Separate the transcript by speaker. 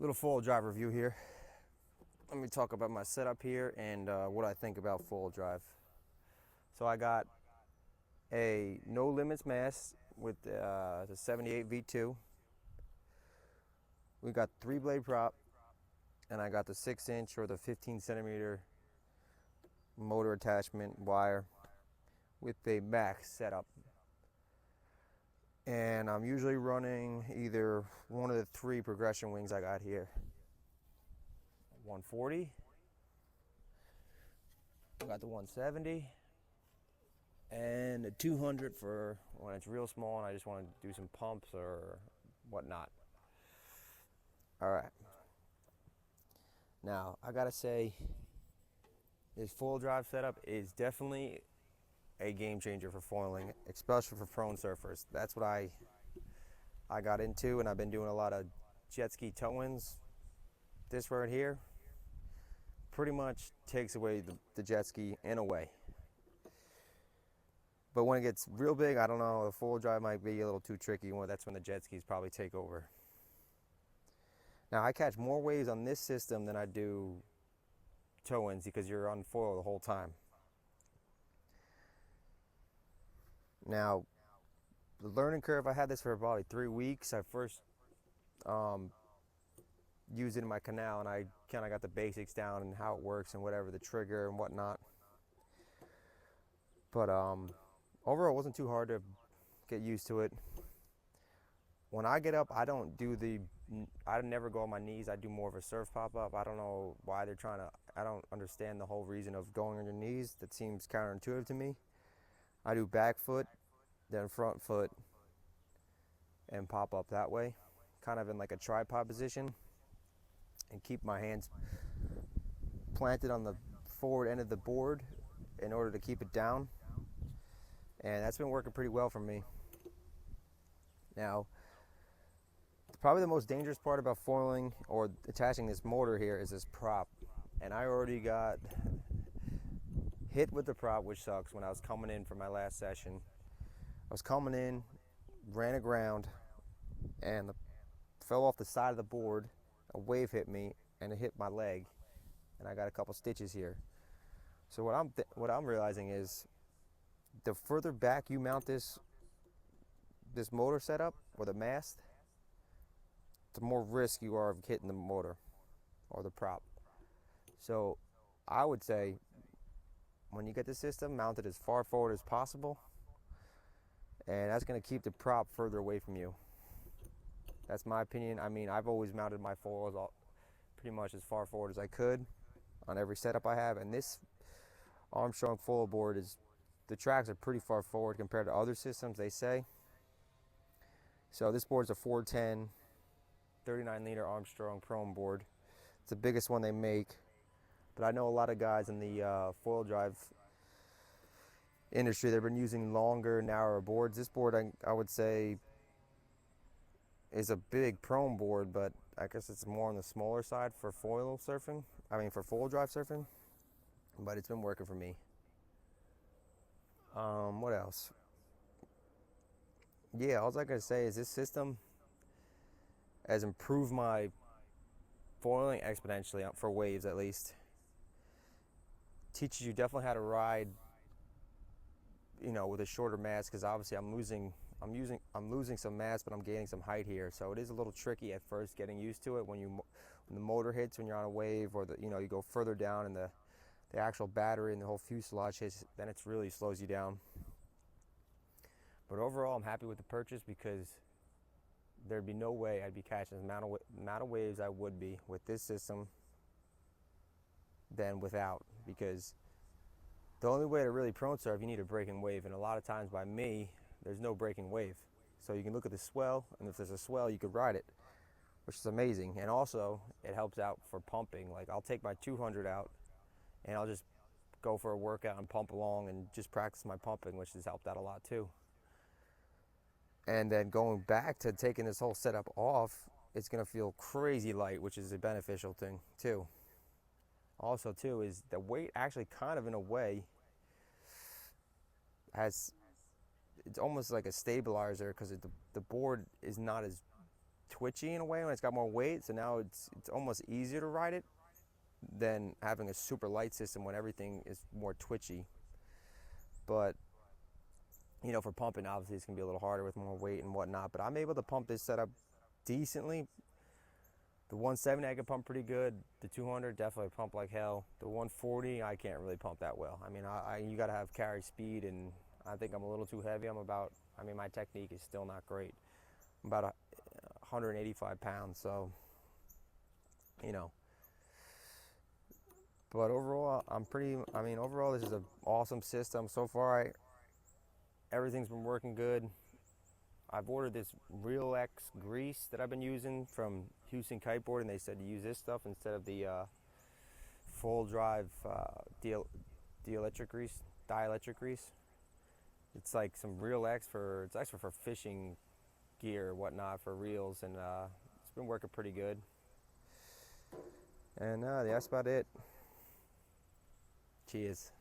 Speaker 1: Little foil drive review here. Let me talk about my setup here and what I think about foil drive. So I got a no limits mast with the 78 V2. We got 3 blade prop, and I got the 6-inch or the 15 centimeter motor attachment wire with a max setup. And I'm usually running either one of the 3 progression wings I got here. 140, I got the 170, and a 200 for when it's real small and I just want to do some pumps or whatnot. All right. Now, I gotta say, this foil drive setup is definitely a game changer for foiling, especially for prone surfers. That's what I got into, and I've been doing a lot of jet ski tow-ins. This right here pretty much takes away the jet ski in a way. But when it gets real big, I don't know, the foil drive might be a little too tricky. Well, that's when the jet skis probably take over. Now, I catch more waves on this system than I do tow-ins because you're on foil the whole time. Now, the learning curve, I had this for about 3 weeks. I first used it in my canal, and I kind of got the basics down and how it works and whatever, the trigger and whatnot. But overall, it wasn't too hard to get used to it. When I get up, I never go on my knees. I do more of a surf pop-up. I don't know why they're trying to, I don't understand the whole reason of going on your knees. That seems counterintuitive to me. I do back foot, then front foot, and pop up that way, kind of in like a tripod position, and keep my hands planted on the forward end of the board in order to keep it down. And that's been working pretty well for me. Now, probably the most dangerous part about foiling or attaching this motor here is this prop. And I already got hit with the prop, which sucks. When I was coming in for my last session, I was coming in, ran aground, and fell off the side of the board. A wave hit me, and it hit my leg, and I got a couple stitches here. So what I'm realizing is, the further back you mount this motor setup or the mast, the more risk you are of hitting the motor or the prop. So I would say, when you get the system, mount it as far forward as possible, and that's going to keep the prop further away from you. That's my opinion. I mean, I've always mounted my foils pretty much as far forward as I could on every setup I have, and this Armstrong foil board the tracks are pretty far forward compared to other systems, they say. So this board's a 410 39 liter Armstrong prone board. It's the biggest one they make, but I know a lot of guys in the foil drive industry, they've been using longer, narrower boards. This board, I would say, is a big prone board, but I guess it's more on the smaller side for foil surfing. I mean, for foil drive surfing, but it's been working for me. What else? Yeah, all I gotta say is this system has improved my foiling exponentially for waves, at least. Teaches you definitely how to ride, with a shorter mast, because obviously I'm losing some mass, but I'm gaining some height here. So it is a little tricky at first getting used to it when the motor hits, when you're on a wave, or you go further down and the actual battery and the whole fuselage hits, then it really slows you down. But overall, I'm happy with the purchase, because there'd be no way I'd be catching the amount of waves I would be with this system than without, because the only way to really prone surf, you need a breaking wave, and a lot of times by me, there's no breaking wave. So you can look at the swell, and if there's a swell, you could ride it, which is amazing. And also, it helps out for pumping. Like, I'll take my 200 out, and I'll just go for a workout and pump along and just practice my pumping, which has helped out a lot too. And then going back to taking this whole setup off, it's gonna feel crazy light, which is a beneficial thing too. Also too, is the weight actually kind of, in a way, it's almost like a stabilizer, because the board is not as twitchy in a way when it's got more weight. So now it's almost easier to ride it than having a super light system when everything is more twitchy. But you know, for pumping, obviously it's gonna be a little harder with more weight and whatnot. But I'm able to pump this setup decently. The 170 I can pump pretty good. The 200 definitely pump like hell. The 140 I can't really pump that well. I mean, you got to have carry speed, and I think I'm a little too heavy. I mean, my technique is still not great. I'm about 185 pounds, so you know. But overall, I mean, overall, this is an awesome system so far. Everything's been working good. I've ordered this Real X grease that I've been using from Houston Kiteboard, and they said to use this stuff instead of the full drive dielectric grease. It's like some Real X it's actually for fishing gear or whatnot for reels, and it's been working pretty good. And that's about it. Cheers.